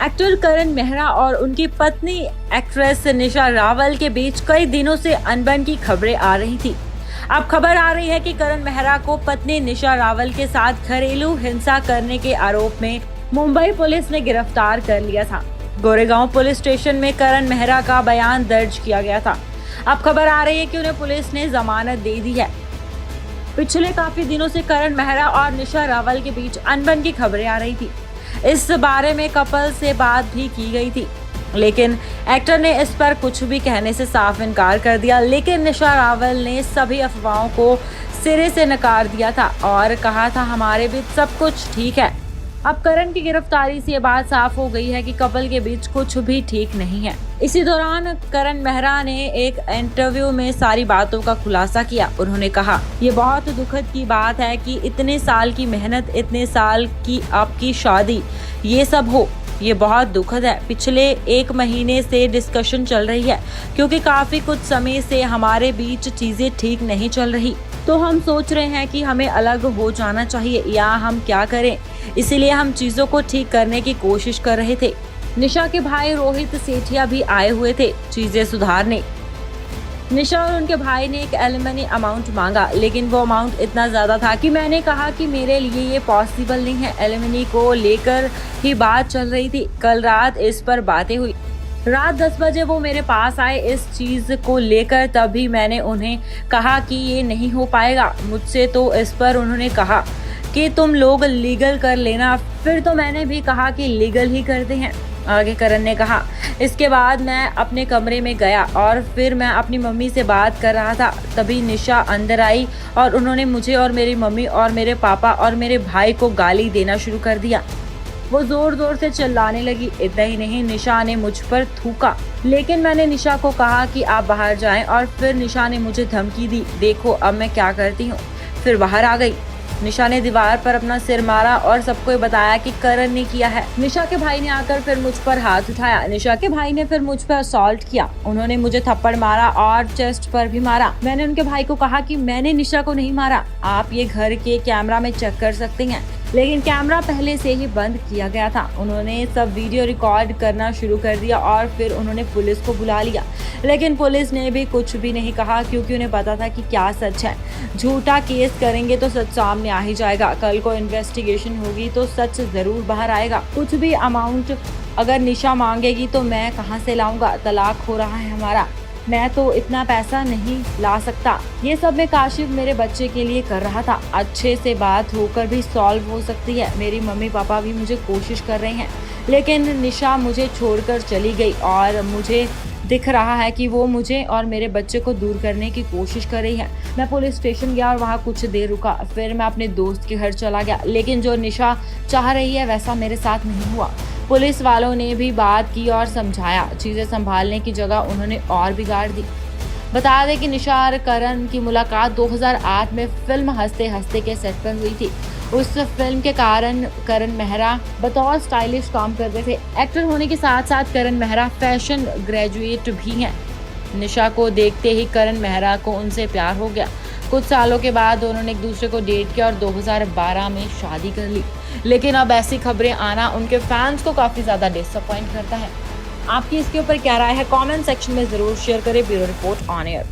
Actor करण मेहरा और उनकी पत्नी एक्ट्रेस निशा रावल के बीच कई दिनों से अनबन की खबरें आ रही थी। अब खबर आ रही है कि करण मेहरा को पत्नी निशा रावल के साथ घरेलू हिंसा करने के आरोप में मुंबई पुलिस ने गिरफ्तार कर लिया था। गोरेगांव पुलिस स्टेशन में करण मेहरा का बयान दर्ज किया गया था। अब खबर आ रही है कि उन्हें पुलिस ने जमानत दे दी है। पिछले काफी दिनों से करण मेहरा और निशा रावल के बीच अनबन की खबरें आ रही थी। इस बारे में कपल से बात भी की गई थी, लेकिन एक्टर ने इस पर कुछ भी कहने से साफ इनकार कर दिया। लेकिन निशा रावल ने सभी अफवाहों को सिरे से नकार दिया था और कहा था हमारे बीच सब कुछ ठीक है। अब करण की गिरफ्तारी से ये बात साफ हो गई है कि कपल के बीच कुछ भी ठीक नहीं है। इसी दौरान करण मेहरा ने एक इंटरव्यू में सारी बातों का खुलासा किया। उन्होंने कहा, ये बहुत दुखद की बात है कि इतने साल की मेहनत, इतने साल की आपकी शादी, ये सब हो, ये बहुत दुखद है। पिछले 1 महीने से डिस्कशन चल रही है क्योंकि काफी कुछ समय से हमारे बीच चीजें ठीक नहीं चल रही, तो हम सोच रहे हैं कि हमें अलग हो जाना चाहिए या हम क्या करें। इसीलिए हम चीजों को ठीक करने की कोशिश कर रहे थे। निशा के भाई रोहित सेठिया भी आए हुए थे चीजें सुधारने। निशा और उनके भाई ने एक एलिमनी अमाउंट मांगा, लेकिन वो अमाउंट इतना ज्यादा था कि मैंने कहा कि मेरे लिए ये पॉसिबल नहीं है। एलिमनी को लेकर ही बात चल रही थी। कल रात इस पर बातें हुई। रात 10 बजे वो मेरे पास आए इस चीज को लेकर। तभी मैंने उन्हें कहा कि ये नहीं हो पाएगा मुझसे, तो इस पर उन्होंने कहा कि तुम लोग लीगल कर लेना। फिर तो मैंने भी कहा कि लीगल ही करते हैं, आगे करण ने कहा। इसके बाद मैं अपने कमरे में गया और फिर मैं अपनी मम्मी से बात कर रहा था। तभी निशा अंदर आई और उन्होंने मुझे और मेरी मम्मी और मेरे पापा और मेरे भाई को गाली देना शुरू कर दिया। वो जोर जोर से चिल्लाने लगी। इतना ही नहीं, निशा ने मुझ पर थूका, लेकिन मैंने निशा को कहा कि आप बाहर जाएं और फिर निशा ने मुझे धमकी दी। देखो अब मैं क्या करती हूँ। फिर बाहर आ गई। निशा ने दीवार पर अपना सिर मारा और सबको बताया कि करण ने किया है। निशा के भाई ने आकर फिर मुझ पर हाथ उठाया। निशा के भाई ने फिर मुझ पर असॉल्ट किया। उन्होंने मुझे थप्पड़ मारा और चेस्ट पर भी मारा। मैंने उनके भाई को कहा कि मैंने निशा को नहीं मारा, आप ये घर के कैमरा में चेक कर सकते हैं, लेकिन कैमरा पहले से ही बंद किया गया था। उन्होंने सब वीडियो रिकॉर्ड करना शुरू कर दिया और फिर उन्होंने पुलिस को बुला लिया, लेकिन पुलिस ने भी कुछ भी नहीं कहा क्योंकि उन्हें पता था कि क्या सच है। झूठा केस करेंगे तो सच सामने आ ही जाएगा। कल को इन्वेस्टिगेशन होगी तो सच जरूर बाहर आएगा। कुछ भी अमाउंट अगर निशा मांगेगी तो मैं कहाँ से लाऊंगा? तलाक हो रहा है हमारा, मैं तो इतना पैसा नहीं ला सकता। ये सब मैं काशिफ मेरे बच्चे के लिए कर रहा था। अच्छे से बात होकर भी सॉल्व हो सकती है। मेरी मम्मी पापा भी मुझे कोशिश कर रहे हैं, लेकिन निशा मुझे छोड़कर चली गई और मुझे दिख रहा है कि वो मुझे और मेरे बच्चे को दूर करने की कोशिश कर रही है। मैं पुलिस स्टेशन गया और वहाँ कुछ देर रुका। फिर मैं अपने दोस्त के घर चला गया, लेकिन जो निशा चाह रही है वैसा मेरे साथ नहीं हुआ। पुलिस वालों ने भी बात की और समझाया। चीजें संभालने की जगह उन्होंने और बिगाड़ दी। बता दें कि निशा और करण की मुलाकात 2008 में फिल्म हंसते हंसते के सेट पर हुई थी। उस फिल्म के कारण करण मेहरा बतौर स्टाइलिश काम करते थे। एक्टर होने के साथ साथ करण मेहरा फैशन ग्रेजुएट भी हैं। निशा को देखते ही करण मेहरा को उनसे प्यार हो गया। कुछ सालों के बाद दोनों ने एक दूसरे को डेट किया और 2012 में शादी कर ली। लेकिन अब ऐसी खबरें आना उनके फैंस को काफी ज्यादा डिसअपॉइंट करता है। आपकी इसके ऊपर क्या राय है? कमेंट सेक्शन में जरूर शेयर करें। Bureau report on air.